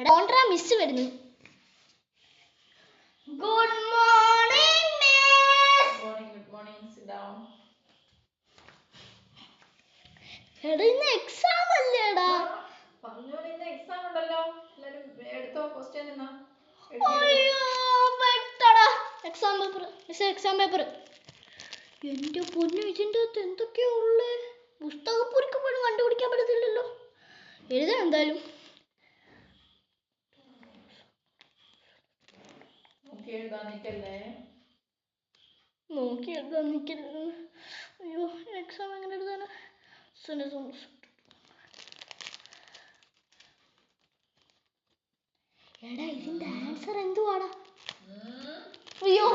Contra miss വരുന്നു. Good morning miss. Good morning. Sit down. എടാ ഇന്ന് എക്സാം അല്ലേടാ? പറഞ്ഞോലെ ഇന്ന് എക്സാം ഉണ്ടല്ലോ. എല്ലാരും എടുത്തോ ക്വസ്റ്റ്യൻ എന്നാ. അയ്യോ പെട്ടടാ. Exam paper miss, exam paper. എന്റെ പൊന്നു, ഇതിൻ്റെ അകത്ത് എന്തൊക്കെയാ ഉള്ളേ? പുസ്തകപ്പുരിക്ക് പോലും കണ്ടുപിടിക്കാൻ പറ്റത്തില്ലല്ലോ. എഴുതാൻ എന്തായാലും. നോക്കി എഴുതാൻ നിൽക്കല്ലേ. അയ്യോ എക്സാം എങ്ങനെ എഴുതാനാ? എടാ ഇതിന്റെ ആൻസർ എന്തുവാടാ? അയ്യോ